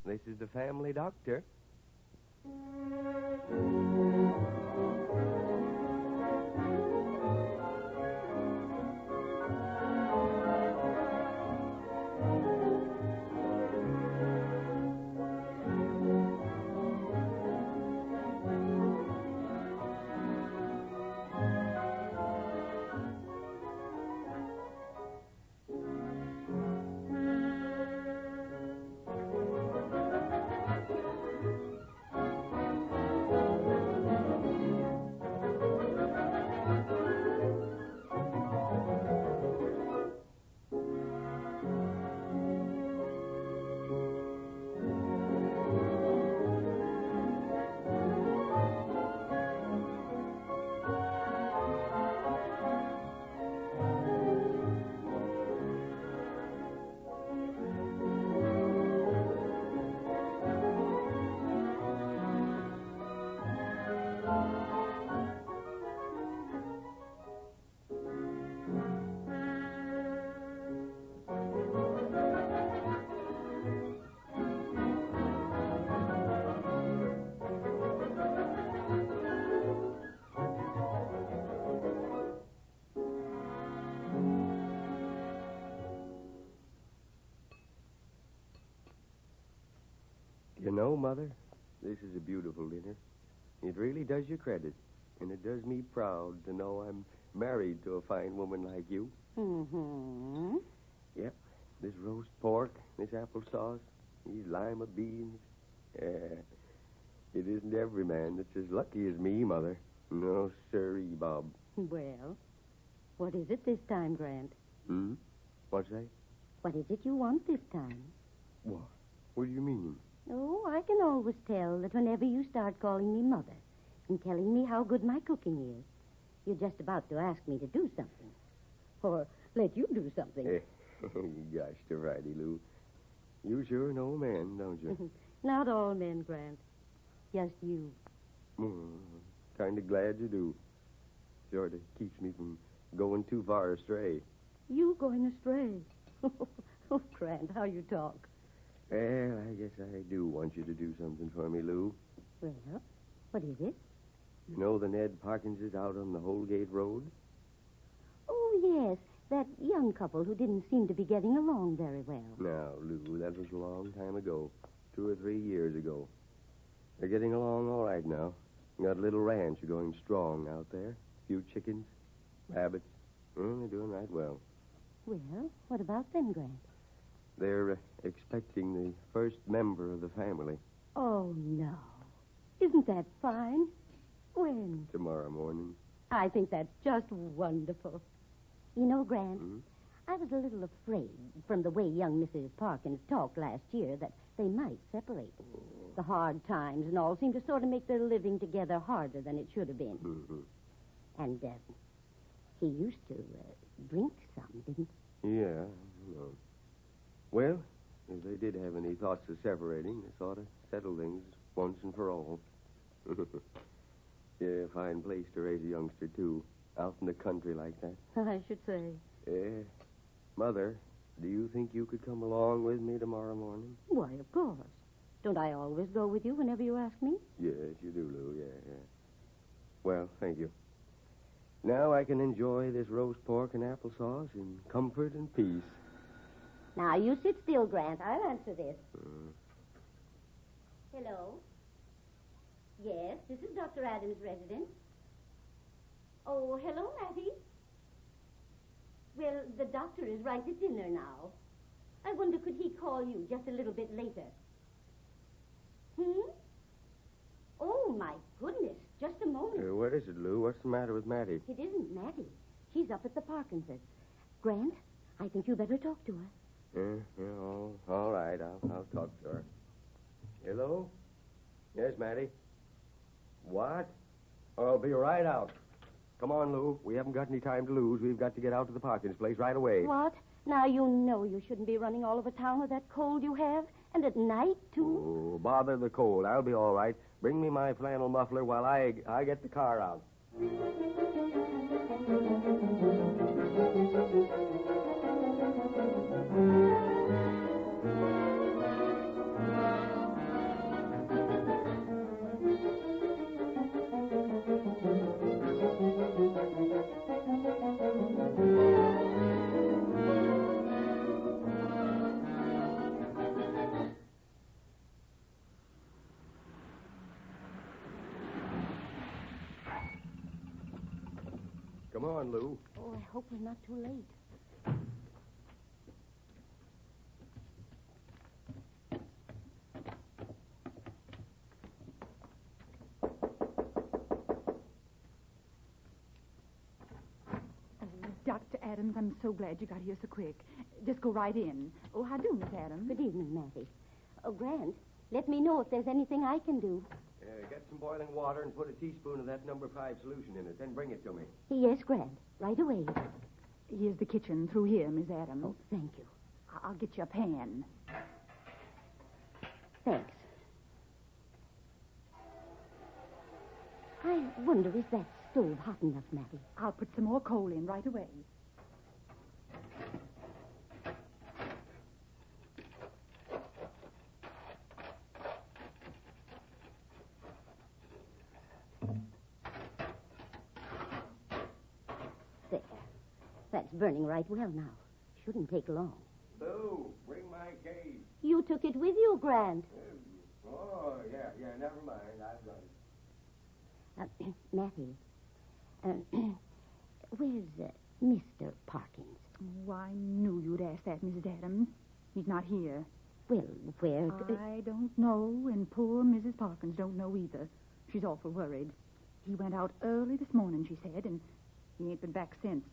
This is the family doctor. You know, Mother, this is a beautiful dinner. It really does you credit, and it does me proud to know I'm married to a fine woman like you. Mm-hmm. Yep, this roast pork, this applesauce, these lima beans. Yeah, it isn't every man that's as lucky as me, Mother. No, sirree, Bob. Well, what is it this time, Grant? What's that? What is it you want this time? What? What do you mean? Oh, I can always tell that whenever you start calling me Mother and telling me how good my cooking is, you're just about to ask me to do something. Or let you do something. Gosh, to righty, Lou. You sure know men, don't you? Not all men, Grant. Just you. Kind of glad you do. Sort of keeps me from going too far astray. You going astray? Oh, Grant, how you talk. Well, I guess I do want you to do something for me, Lou. Well, what is it? You know the Ned Parkinses out on the Holgate Road? Oh, yes. That young couple who didn't seem to be getting along very well. Now, Lou, that was a long time ago. 2 or 3 years ago. They're getting along all right now. Got a little ranch going strong out there. A few chickens, rabbits. They're doing right well. Well, what about them, Grant? They're expecting the first member of the family. Oh, no. Isn't that fine? When? Tomorrow morning. I think that's just wonderful. You know, Grant, I was a little afraid from the way young Mrs. Parkins talked last year that they might separate. The hard times and all seemed to sort of make their living together harder than it should have been. And he used to drink some, didn't he? Yeah, I know. Well, if they did have any thoughts of separating, they ought to settle things once and for all. Yeah, fine place to raise a youngster, too. Out in the country like that. I should say. Yeah. Mother, do you think you could come along with me tomorrow morning? Why, of course. Don't I always go with you whenever you ask me? Yes, you do, Lou. Yeah. Well, thank you. Now I can enjoy this roast pork and applesauce in comfort and peace. Now, you sit still, Grant. I'll answer this. Hello? Yes, this is Dr. Adams' residence. Oh, hello, Mattie. Well, the doctor is right at dinner now. I wonder, could he call you just a little bit later? Oh, my goodness. Just a moment. What is it, Lou? What's the matter with Mattie? It isn't Mattie. She's up at the Parkinses. Grant, I think you better talk to her. All right. I'll talk to her. Hello? Yes, Mattie? What? I'll be right out. Come on, Lou. We haven't got any time to lose. We've got to get out to the Parkins place right away. What? Now, you know you shouldn't be running all over town with that cold you have. And at night, too. Oh, bother the cold. I'll be all right. Bring me my flannel muffler while I get the car out. Come on, Lou. Oh, I hope we're not too late. Dr. Adams, I'm so glad you got here so quick. Just go right in. Oh, how do, Miss Adams? Good evening, Mattie. Oh, Grant, let me know if there's anything I can do. Get some boiling water and put a teaspoon of that number 5 solution in it. Then bring it to me. Yes, Grant. Right away. Here's the kitchen through here, Miss Adams. Oh, thank you. I'll get you a pan. Thanks. I wonder, is that stove hot enough, Mattie? I'll put some more coal in right away. There. That's burning right well now. Shouldn't take long. Lou, bring my cage. You took it with you, Grant. Oh, yeah, never mind. I've done it. Mattie, where's Mr. Parkins? Oh, I knew you'd ask that, Mrs. Adams. He's not here. Well, where... I don't know, and poor Mrs. Parkins don't know either. She's awful worried. He went out early this morning, she said, and he ain't been back since.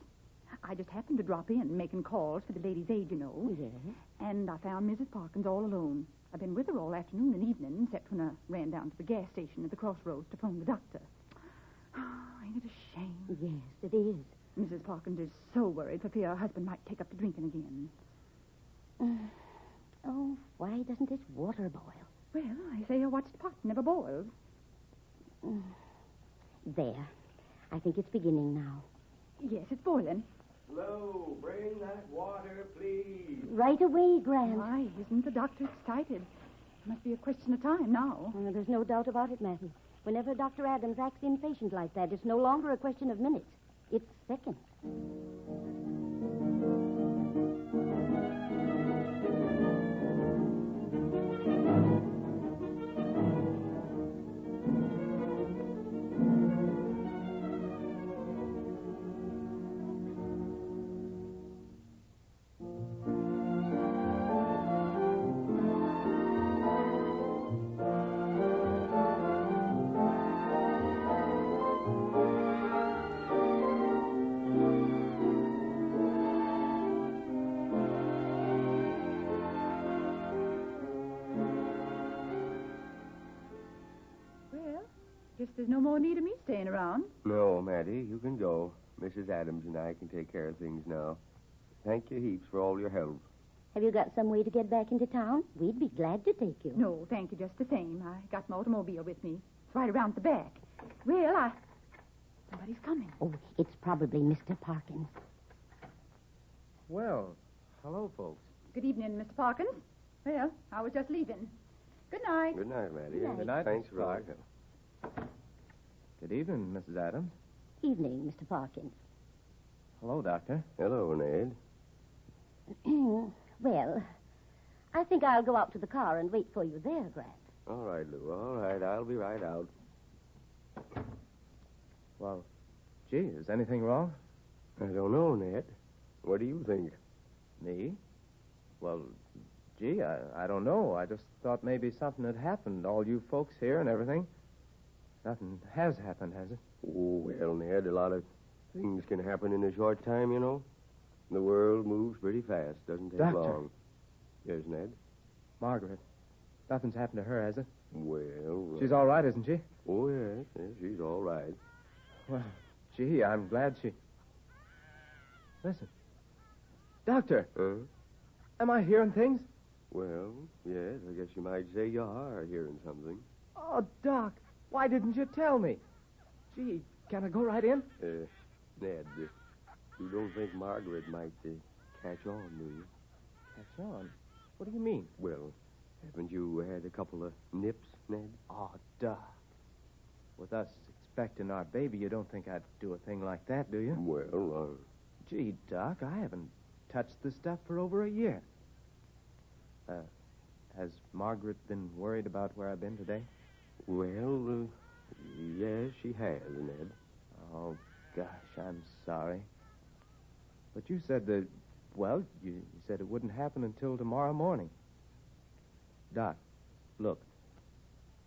I just happened to drop in, making calls for the ladies' aid, you know. Yes? And I found Mrs. Parkins all alone. I've been with her all afternoon and evening, except when I ran down to the gas station at the crossroads to phone the doctor. Ain't it a shame? Yes, it is. Mrs. Parkins is so worried for fear her husband might take up to drinking again. Oh, why doesn't this water boil? Well, I say a watched pot never boils. There. I think it's beginning now. Yes, it's boiling. Lou, bring that water, please. Right away, Grant. Why isn't the doctor excited? Must be a question of time now. There's no doubt about it, Mattie. Whenever Dr. Adams acts impatient like that, it's no longer a question of minutes. It's seconds. Guess there's no more need of me staying around. No, Mattie, you can go. Mrs. Adams and I can take care of things now. Thank you heaps for all your help. Have you got some way to get back into town? We'd be glad to take you. No, thank you, just the same. I got my automobile with me. It's right around the back. Well, somebody's coming. Oh, it's probably Mr. Parkins. Well, hello, folks. Good evening, Mr. Parkins. Well, I was just leaving. Good night. Good night, Mattie. Good night. Good night, Thanks Mr. for all your Clark. help. Good evening, Mrs. Adams. Evening, Mr. Parkins. Hello, Doctor. Hello, Ned. Well, I think I'll go out to the car and wait for you there, Grant. All right, Lou. All right, I'll be right out. Well, gee, is anything wrong? I don't know, Ned. What do you think? Me? Well, gee, I don't know. I just thought maybe something had happened. All you folks here and everything. Nothing has happened, has it? Oh, well, Ned, a lot of things can happen in a short time, you know. The world moves pretty fast. Doesn't take Doctor. long. Yes, Ned? Margaret. Nothing's happened to her, has it? Well... She's all right, isn't she? Oh, yes, she's all right. Well, gee, I'm glad she... Listen. Doctor, Huh? am I hearing things? Well, yes, I guess you might say you are hearing something. Oh, Doc, why didn't you tell me? Gee, can I go right in? Ned, you don't think Margaret might catch on, do you? Catch on? What do you mean? Well, haven't you had a couple of nips, Ned? Oh, Doc. With us expecting our baby, you don't think I'd do a thing like that, do you? Well, Gee, Doc, I haven't touched the stuff for over a year. Has Margaret been worried about where I've been today? well, yes, she has, Ned. Oh, Gosh, I'm sorry. But you said that, well, you said it wouldn't happen until tomorrow morning. Doc, look,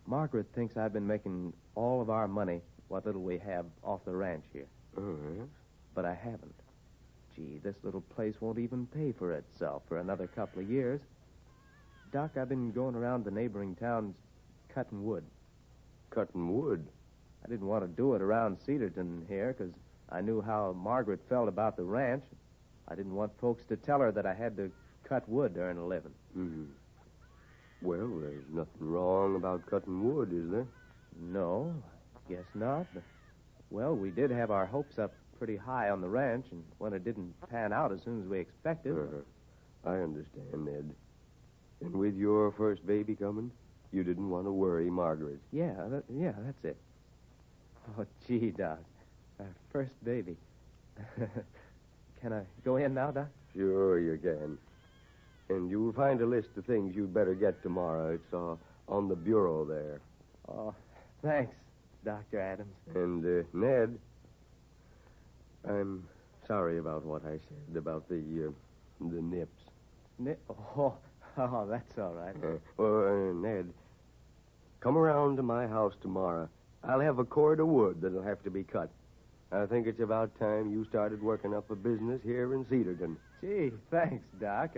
Margaret thinks I've been making all of our money, what little we have, off the ranch here. Oh, yes? But I haven't. Gee, this little place won't even pay for itself for another couple of years. Doc, I've been going around the neighboring towns cutting wood. Cutting wood? I didn't want to do it around Cedarton here because I knew how Margaret felt about the ranch. I didn't want folks to tell her that I had to cut wood to earn a living. Hmm. Well, there's nothing wrong about cutting wood, is there? No, guess not. But, well, we did have our hopes up pretty high on the ranch, and when it didn't pan out as soon as we expected... I understand, Ned. And with your first baby coming, you didn't want to worry Margaret. Yeah, that's it. Oh, gee, Doc. Our first baby. Can I go in now, Doc? Sure you can. And you'll find a list of things you'd better get tomorrow. It's on the bureau there. Oh, thanks, Dr. Adams. And, Ned, I'm sorry about what I said about the nips. Oh, that's all right. Ned, come around to my house tomorrow. I'll have a cord of wood that'll have to be cut. I think it's about time you started working up a business here in Cedarton. Gee, thanks, Doc.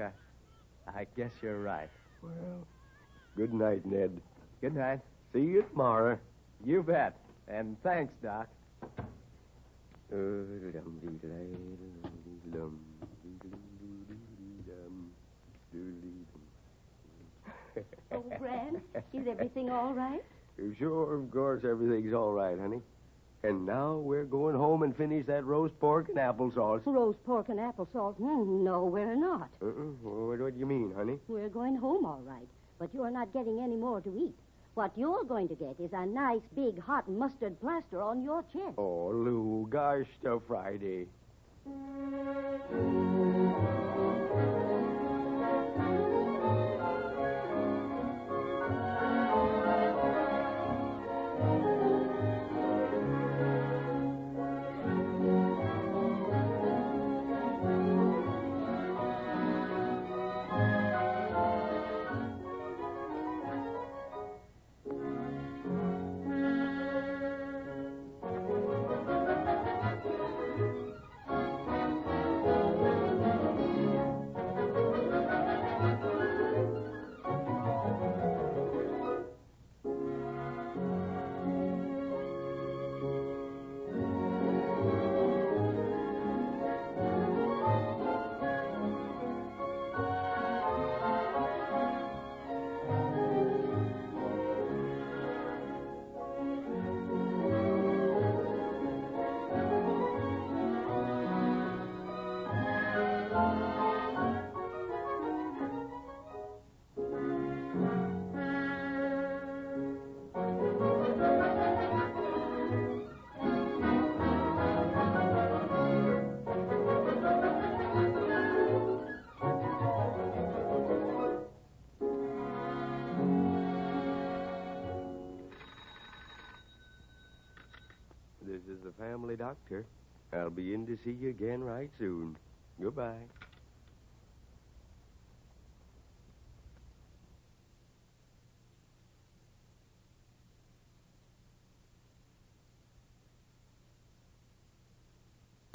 I guess you're right. Well, good night, Ned. Good night. See you tomorrow. You bet. And thanks, Doc. Oh, Gran, is everything all right? Sure, of course, everything's all right, honey. And now we're going home and finish that roast pork and applesauce. Roast pork and applesauce? No, we're not. What do you mean, honey? We're going home, all right. But you're not getting any more to eat. What you're going to get is a nice, big, hot mustard plaster on your chest. Oh, Lou, gosh, to Friday. This is the family doctor. I'll be in to see you again right soon. Goodbye.